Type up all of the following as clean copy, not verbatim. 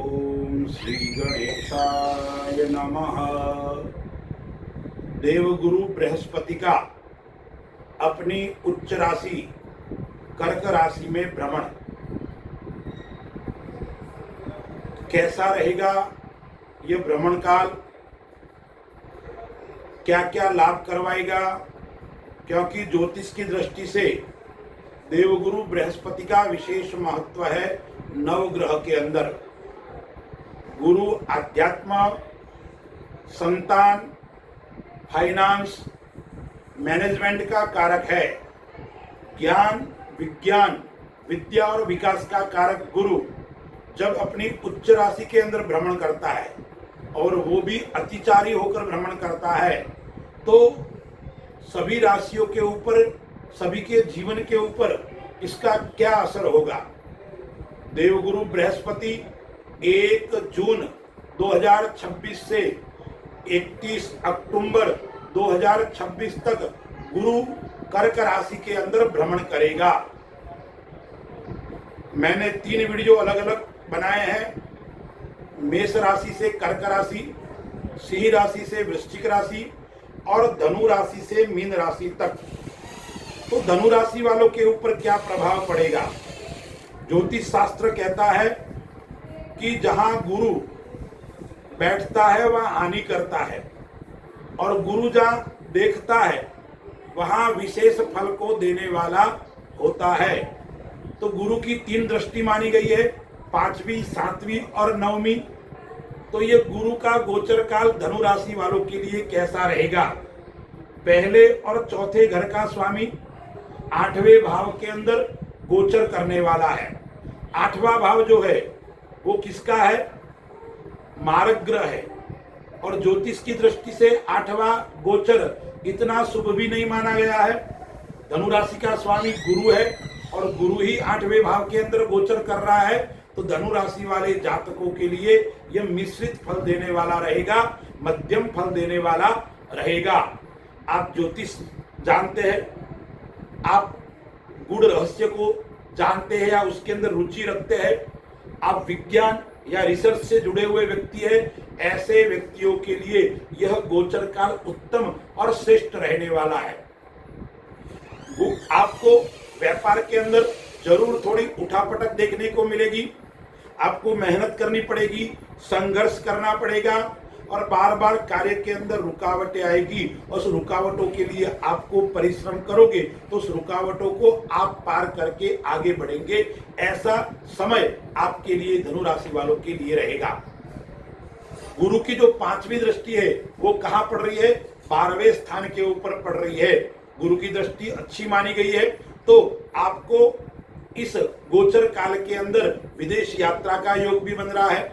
ओम श्री गणेशाय नमः। देवगुरु बृहस्पति का अपनी उच्च राशि कर्क राशि में भ्रमण कैसा रहेगा? ये भ्रमण काल क्या क्या लाभ करवाएगा? क्योंकि ज्योतिष की दृष्टि से देवगुरु बृहस्पति का विशेष महत्व है। नवग्रह के अंदर गुरु अध्यात्म, संतान, फाइनेंस, मैनेजमेंट का कारक है। ज्ञान, विज्ञान, विद्या और विकास का कारक गुरु जब अपनी उच्च राशि के अंदर भ्रमण करता है और वो भी अतिचारी होकर भ्रमण करता है, तो सभी राशियों के ऊपर, सभी के जीवन के ऊपर इसका क्या असर होगा? देवगुरु बृहस्पति 1 जून 2026 से 31 अक्टूबर 2026 तक गुरु कर्क राशि के अंदर भ्रमण करेगा। मैंने 3 वीडियो अलग अलग बनाए हैं। मेष राशि से कर्क राशि, सिंह राशि से वृश्चिक राशि और धनु राशि से मीन राशि तक। तो धनु राशि वालों के ऊपर क्या प्रभाव पड़ेगा? ज्योतिष शास्त्र कहता है कि जहां गुरु बैठता है वहां हानि करता है, और गुरु जहां देखता है वहां विशेष फल को देने वाला होता है। तो गुरु की 3 दृष्टि मानी गई है, 5वीं, 7वीं और 9वीं। तो ये गुरु का गोचर काल धनु राशि वालों के लिए कैसा रहेगा? पहले और चौथे घर का स्वामी 8वें भाव के अंदर गोचर करने वाला है। 8वां भाव जो है वो किसका है? मारक ग्रह है, और ज्योतिष की दृष्टि से 8वां गोचर इतना शुभ भी नहीं माना गया है। धनु राशि का स्वामी गुरु है और गुरु ही 8वें भाव के अंदर गोचर कर रहा है। तो धनु राशि वाले जातकों के लिए यह मिश्रित फल देने वाला रहेगा, मध्यम फल देने वाला रहेगा। आप ज्योतिष जानते हैं, आप गूढ़ रहस्य को जानते हैं या उसके अंदर रुचि रखते हैं, आप विज्ञान या रिसर्च से जुड़े हुए व्यक्ति हैं, ऐसे व्यक्तियों के लिए यह गोचर काल उत्तम और श्रेष्ठ रहने वाला है। आपको व्यापार के अंदर जरूर थोड़ी उठापटक देखने को मिलेगी। आपको मेहनत करनी पड़ेगी, संघर्ष करना पड़ेगा, और बार बार कार्य के अंदर रुकावटें आएगी। उस रुकावटों के लिए आपको परिश्रम करोगे तो उस रुकावटों को आप पार करके आगे बढ़ेंगे। ऐसा समय आपके लिए धनु राशि वालों के लिए रहेगा। गुरु की जो 5वीं दृष्टि है वो कहाँ पड़ रही है? 12वें स्थान के ऊपर पड़ रही है। गुरु की दृष्टि अच्छी मानी गई है। तो आपको इस गोचर काल के अंदर विदेश यात्रा का योग भी बन रहा है।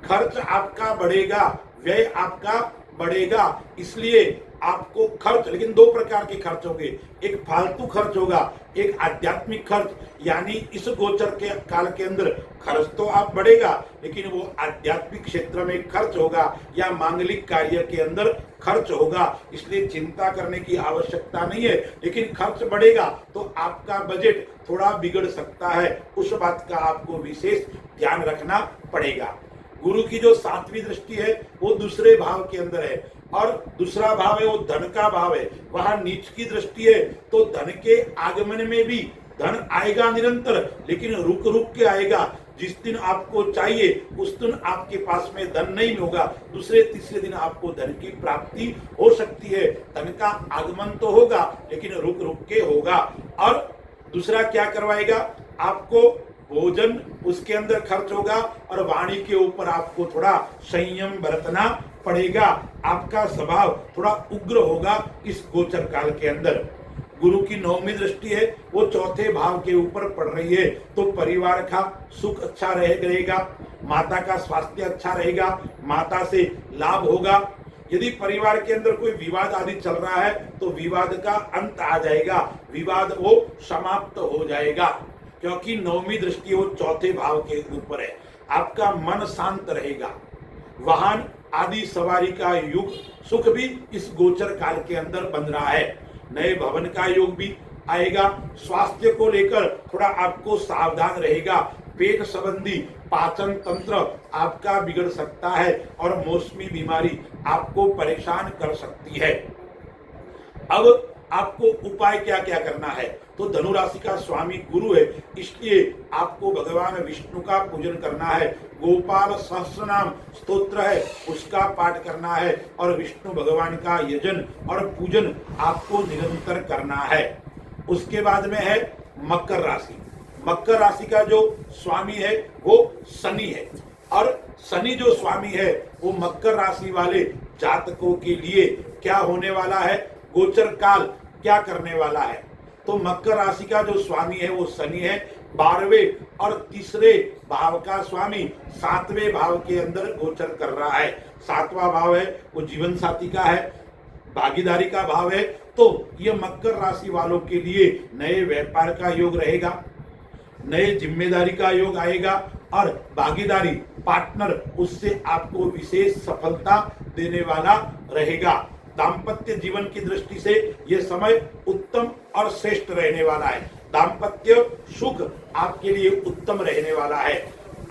खर्च आपका बढ़ेगा, व्यय आपका बढ़ेगा। इसलिए आपको खर्च, लेकिन 2 प्रकार के खर्च होंगे। एक फालतू खर्च होगा, एक आध्यात्मिक खर्च। यानी इस गोचर के काल के अंदर खर्च तो आप बढ़ेगा, लेकिन वो आध्यात्मिक क्षेत्र में खर्च होगा या मांगलिक कार्य के अंदर खर्च होगा। इसलिए चिंता करने की आवश्यकता नहीं है, लेकिन खर्च बढ़ेगा तो आपका बजट थोड़ा बिगड़ सकता है। उस बात का आपको विशेष ध्यान रखना पड़ेगा। गुरु की जो 7वीं दृष्टि है वो दूसरे भाव के अंदर है, और दूसरा भाव है वो धन का भाव है, वहां नीच की दृष्टि है। तो धन के आगमन में भी धन आएगा निरंतर, लेकिन रुक रुक के आएगा। जिस दिन आपको चाहिए उस दिन आपके पास में धन नहीं होगा, दूसरे तीसरे दिन आपको धन की प्राप्ति हो सकती है। धन का आगमन तो होगा लेकिन रुक रुक के होगा। और दूसरा क्या करवाएगा? आपको भोजन, उसके अंदर खर्च होगा, और वाणी के ऊपर आपको थोड़ा संयम बरतना पड़ेगा। आपका स्वभाव थोड़ा उग्र होगा इस गोचर काल के अंदर। गुरु की 9वीं दृष्टि है वो चौथे भाव के ऊपर पड़ रही है। तो परिवार का सुख अच्छा रहेगा, माता का स्वास्थ्य अच्छा रहेगा, माता से लाभ होगा। यदि परिवार के अंदर कोई विवाद आदि चल रहा है तो विवाद का अंत आ जाएगा, विवाद वो समाप्त हो जाएगा, क्योंकि 9वीं दृष्टि वो चौथे भाव के ऊपर है। आपका मन शांत रहेगा। वाहन आदि सवारी का युग सुख भी इस गोचर काल के अंदर बन रहा है। नए भवन का योग भी आएगा। स्वास्थ्य को लेकर थोड़ा आपको सावधान रहेगा। पेट संबंधी पाचन तंत्र आपका बिगड़ सकता है और मौसमी बीमारी आपको परेशान कर सकती है। अब आपको उपाय क्या क्या करना है, तो धनु राशि का स्वामी गुरु है, इसलिए आपको भगवान विष्णु का पूजन करना है। गोपाल सहस्रनाम स्तोत्र है, उसका पाठ करना है और विष्णु भगवान का यजन और पूजन आपको निरंतर करना है। उसके बाद में है मकर राशि। मकर राशि का जो स्वामी है वो शनि है और शनि जो स्वामी है वो मकर राशि वाले जातकों के लिए क्या होने वाला है, गोचर काल क्या करने वाला है। तो मकर राशि का जो स्वामी है वो शनि है, 12वें और तीसरे भाव का स्वामी 7वें भाव के अंदर गोचर कर रहा है। 7वां भाव है वो जीवन साथी का है, भागीदारी का भाव है। तो ये मकर राशि वालों के लिए नए व्यापार का योग रहेगा, नए जिम्मेदारी का योग आएगा और भागीदारी पार्टनर उससे आपको विशेष सफलता देने वाला रहेगा। दाम्पत्य जीवन की दृष्टि से यह समय उत्तम और श्रेष्ठ रहने वाला है। दाम्पत्य सुख आपके लिए उत्तम रहने वाला है।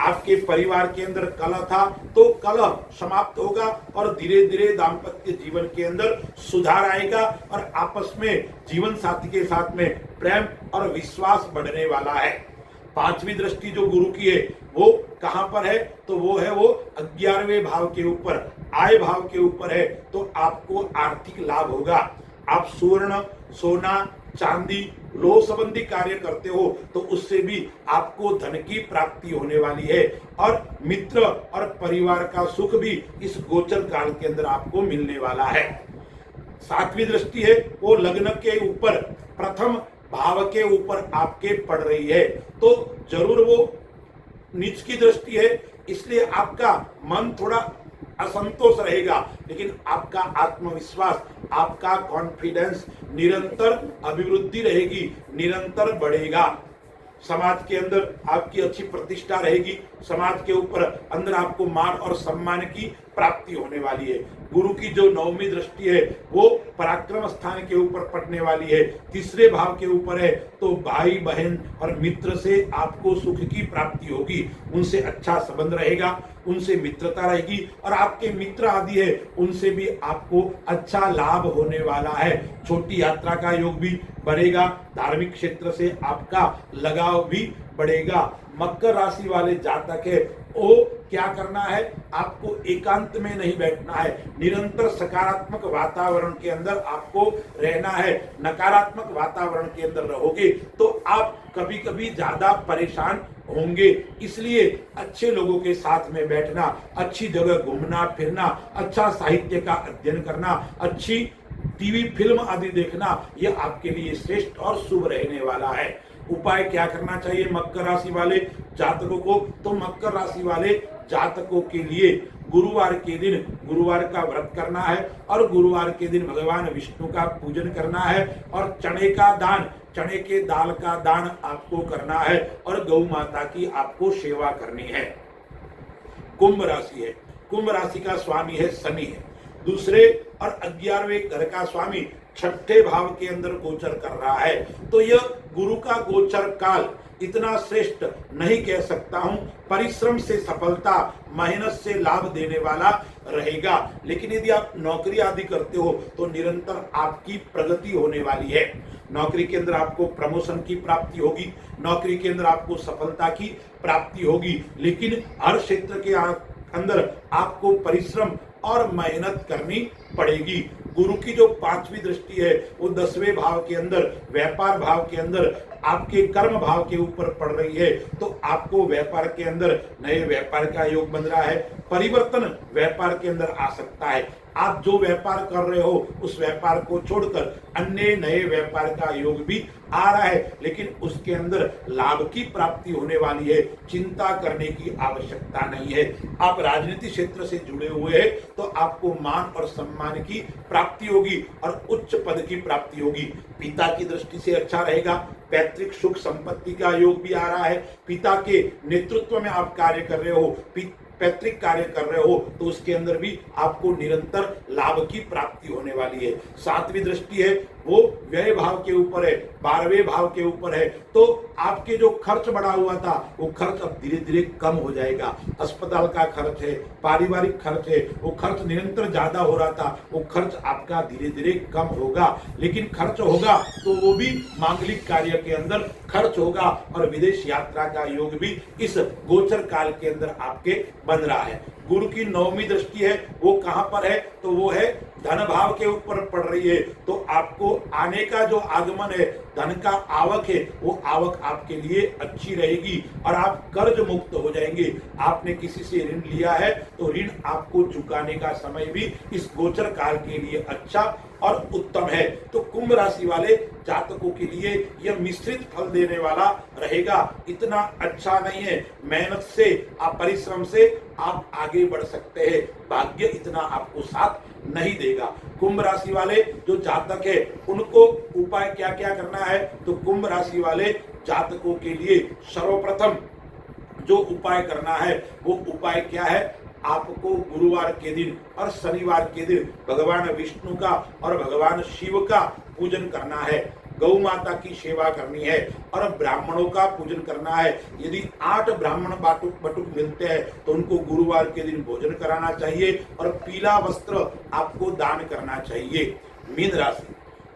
आपके परिवार के अंदर कलह था तो कलह समाप्त होगा और धीरे धीरे दाम्पत्य जीवन के अंदर सुधार आएगा और आपस में जीवन साथी के साथ में प्रेम और विश्वास बढ़ने वाला है। 5वीं दृष्टि जो गुरु की है वो कहां पर है, तो वो है वो 11वें भाव के ऊपर, आय भाव के ऊपर है। तो आपको आर्थिक लाभ होगा। आप स्वर्ण, सोना, चांदी, लोह संबंधी कार्य करते हो तो उससे भी आपको धन की प्राप्ति होने वाली है और मित्र और परिवार का सुख भी इस गोचर काल के अंदर आपको मिलने वाला है। 7वीं दृष्टि है वो लग्न के ऊपर, प्रथम भाव के ऊपर आपके पड़ रही है, तो जरूर वो नीच की दृष्टि है, इसलिए आपका मन थोड़ा असंतोष रहेगा, लेकिन आपका आत्मविश्वास, आपका कॉन्फिडेंस निरंतर अभिवृद्धि रहेगी, निरंतर बढ़ेगा। समाज के अंदर आपकी अच्छी प्रतिष्ठा रहेगी, समाज के ऊपर अंदर आपको मान और सम्मान की प्राप्ति होने वाली है। गुरु की जो 9वीं दृष्टि है वो पराक्रम स्थान के ऊपर पड़ने वाली है, 3रे भाव के ऊपर है, तो भाई बहन और मित्र से आपको सुख की प्राप्ति होगी, उनसे अच्छा संबंध रहेगा, उनसे मित्रता रहेगी और आपके मित्र आदि है उनसे भी आपको अच्छा लाभ होने वाला है। छोटी यात्रा का योग भी बढ़ेगा, धार्मिक क्षेत्र से आपका लगाव भी बढ़ेगा। मकर राशि वाले जातक है वो क्या करना है, आपको एकांत में नहीं बैठना है, निरंतर सकारात्मक वातावरण के अंदर आपको रहना है। नकारात्मक वातावरण के अंदर रहोगे तो आप कभी कभी ज्यादा परेशान होंगे, इसलिए अच्छे लोगों के साथ में बैठना, अच्छी जगह घूमना फिरना, अच्छा साहित्य का अध्ययन करना, अच्छी टीवी फिल्म आदि देखना, यह आपके लिए श्रेष्ठ और शुभ रहने वाला है। उपाय क्या करना चाहिए मकर राशि वाले जातकों को, तो मकर राशि वाले जातकों के लिए गुरुवार के दिन गुरुवार का व्रत करना है और गुरुवार के दिन भगवान विष्णु का पूजन करना है और चने का दान, चने के दाल का दान आपको करना है और गौ माता की आपको सेवा करनी है। कुंभ राशि है, कुंभ राशि का स्वामी है शनि है, 2 और 11वें घर का स्वामी 6ठे भाव के अंदर गोचर कर रहा है। तो यह गुरु का गोचर काल इतना श्रेष्ठ नहीं कह सकता हूं, परिश्रम से सफलता, मेहनत से लाभ देने वाला रहेगा, लेकिन यदि आप नौकरी आदि करते हो तो निरंतर आपकी प्रगति होने वाली है। नौकरी के अंदर आपको प्रमोशन की प्राप्ति होगी, नौकरी के अंदर आपको सफलता की प्राप्ति होगी, लेकिन हर क्षेत्र के अंदर आपको परिश्रम और मेहनत करनी पड़ेगी। गुरु की जो 5वीं दृष्टि है वो 10वें भाव के अंदर, व्यापार भाव के अंदर, आपके कर्म भाव के ऊपर पड़ रही है, तो आपको व्यापार के अंदर नए व्यापार का योग बन रहा है, परिवर्तन व्यापार के अंदर आ सकता है। आप जो व्यापार कर रहे हो उस व्यापार को छोड़कर अन्य नए व्यापार का योग भी आ रहा है, लेकिन उसके अंदर लाभ की प्राप्ति होने वाली है, चिंता करने की आवश्यकता नहीं है। आप राजनीति क्षेत्र से जुड़े हुए हैं तो आपको मान और सम्मान की प्राप्ति होगी और उच्च पद की प्राप्ति होगी। पिता की दृष्टि से अच्छा रहेगा, पैतृक सुख संपत्ति का योग भी आ रहा है, पिता के नेतृत्व में आप कार्य कर रहे हो, पैतृक कार्य कर रहे हो तो उसके अंदर भी आपको निरंतर लाभ की प्राप्ति होने वाली है। 7वीं दृष्टि है वो व्यय भाव के ऊपर है, 12वें भाव के ऊपर है। तो आपके जो खर्च बढ़ा हुआ था वो खर्च अब धीरे धीरे कम हो जाएगा। अस्पताल का खर्च है, पारिवारिक खर्च है, वो खर्च निरंतर ज्यादा हो रहा था, वो खर्च आपका धीरे धीरे कम होगा। लेकिन खर्च होगा तो वो भी मांगलिक कार्य के अंदर खर्च होगा, और विदेश यात्रा का योग भी इस गोचर काल के अंदर आपके बन रहा है। गुरु की 9वीं दृष्टि है, वो कहां पर है? तो वो है धन भाव के ऊपर पड़ रही है। तो आपको आने का जो आगमन है, धन का आवक है, वो आवक आपके लिए अच्छी रहेगी और आप कर्ज मुक्त हो जाएंगे। आपने किसी से ऋण लिया है तो ऋण आपको चुकाने का समय भी इस गोचर काल के लिए अच्छा और उत्तम है। तो कुंभ राशि वाले जातकों के लिए यह मिश्रित फल देने वाला रहेगा, इतना अच्छा नहीं है। मेहनत से, आप परिश्रम से आप आगे बढ़ सकते हैं, भाग्य इतना आपको साथ नहीं देगा। कुंभ राशि वाले जो जातक है उनको उपाय क्या क्या करना है? तो कुंभ राशि वाले जातकों के लिए सर्वप्रथम जो उपाय करना है वो उपाय क्या है? आपको गुरुवार के दिन और शनिवार के दिन भगवान विष्णु का और भगवान शिव का पूजन करना है, गौ माता की सेवा करनी है और ब्राह्मणों का पूजन करना है। यदि 8 ब्राह्मण बटुक मिलते हैं तो उनको गुरुवार के दिन भोजन कराना चाहिए और पीला वस्त्र आपको दान करना चाहिए।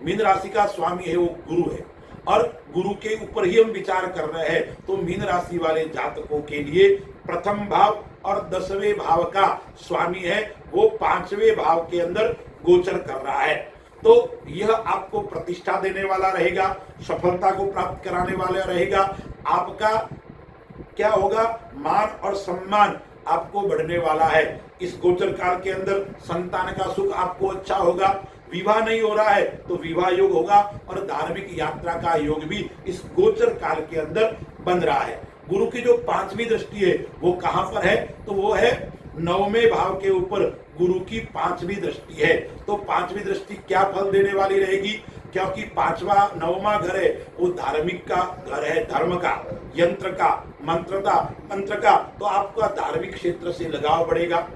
मीन राशि का स्वामी है वो गुरु है और गुरु के ऊपर ही हम विचार कर रहे हैं। तो मीन राशि वाले जातकों के लिए प्रथम भाव और 10वें भाव का स्वामी है वो 5वें भाव के अंदर गोचर कर रहा है। तो यह आपको प्रतिष्ठा देने वाला रहेगा, सफलता को प्राप्त कराने वाला रहेगा। आपका क्या होगा? मान और सम्मान आपको बढ़ने वाला है। इस गोचर काल के अंदर संतान का सुख आपको अच्छा होगा। विवाह नहीं हो रहा है तो विवाह योग होगा और धार्मिक यात्रा का योग भी इस गोचर काल के अंदर बन रहा है। गुरु की जो 5वीं दृष्टि है वो कहां पर है? तो वो है 9वें भाव के ऊपर गुरु की 5वीं दृष्टि है। तो 5वीं दृष्टि क्या फल देने वाली रहेगी? क्योंकि 9वां घर है वो धार्मिक का घर है, धर्म का, यंत्र का, मंत्र का। तो आपका धार्मिक क्षेत्र से लगाव बढ़ेगा।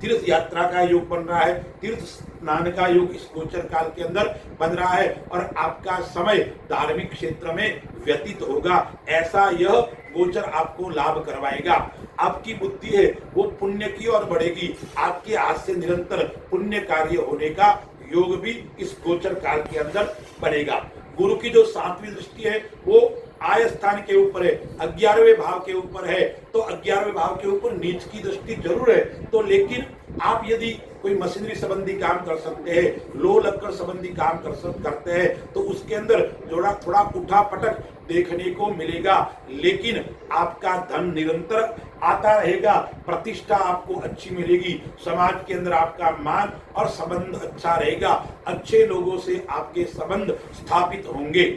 तीर्थ यात्रा का योग बन रहा है, तीर्थ स्नान का योग इस गोचर काल के अंदर बन रहा है और आपका समय धार्मिक क्षेत्र में व्यतीत होगा। ऐसा यह गोचर आपको लाभ करवाएगा। आपकी बुद्धि है वो पुण्य की ओर बढ़ेगी। आपके हाथ से निरंतर पुण्य कार्य होने का योग भी इस गोचर काल के अंदर बनेगा। गुरु की जो 7वीं दृष्टि है वो आय स्थान के ऊपर है, 11वें भाव के ऊपर है। तो 11वें भाव के ऊपर नीच की दृष्टि जरूर है। तो लेकिन आप यदि कोई मशीनरी संबंधी काम कर सकते हैं, लोह लक्कड़ संबंधी काम करते हैं तो उसके अंदर थोड़ा उठा पटक देखने को मिलेगा। लेकिन आपका धन निरंतर आता रहेगा, प्रतिष्ठा आपको अच्छी मिलेगी, समाज के अंदर आपका मान और संबंध अच्छा रहेगा, अच्छे लोगों से आपके संबंध स्थापित होंगे।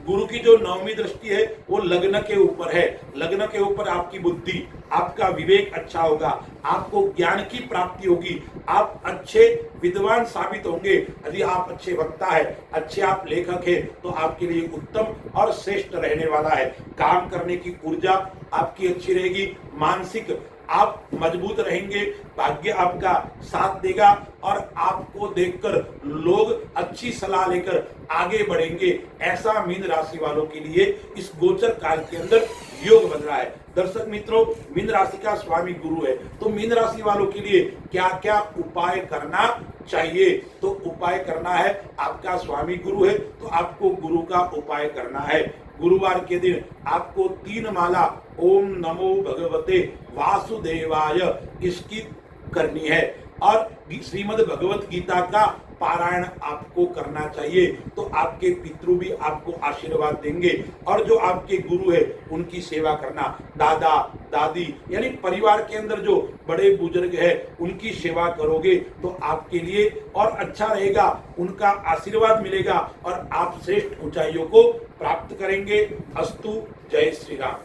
गुरु की जो 9वीं दृष्टि है वो लग्न के ऊपर है। लग्न के ऊपर आपकी बुद्धि, आपका विवेक अच्छा होगा, आपको ज्ञान की प्राप्ति होगी, आप अच्छे विद्वान साबित होंगे। यदि आप अच्छे वक्ता है, अच्छे आप लेखक है तो आपके लिए उत्तम और श्रेष्ठ रहने वाला है। काम करने की ऊर्जा आपकी अच्छी रहेगी, मानसिक आप मजबूत रहेंगे, भाग्य आपका साथ देगा और आपको देखकर लोग अच्छी सलाह लेकर आगे बढ़ेंगे। ऐसा मीन राशि वालों के लिए इस गोचर काल के अंदर योग बन रहा है। दर्शक मित्रों, मीन राशि का स्वामी गुरु है तो मीन राशि वालों के लिए क्या क्या उपाय करना चाहिए? तो उपाय करना है, आपका स्वामी गुरु है तो आपको गुरु का उपाय करना है। गुरुवार के दिन आपको 3 माला ओम नमो भगवते वासुदेवाय इसकी करनी है और श्रीमद् भगवत गीता का पारायण आपको करना चाहिए। तो आपके पितृ भी आपको आशीर्वाद देंगे और जो आपके गुरु है उनकी सेवा करना, दादा दादी यानी परिवार के अंदर जो बड़े बुजुर्ग है उनकी सेवा करोगे तो आपके लिए और अच्छा रहेगा, उनका आशीर्वाद मिलेगा और आप श्रेष्ठ ऊंचाइयों को प्राप्त करेंगे। अस्तु, जय श्री राम।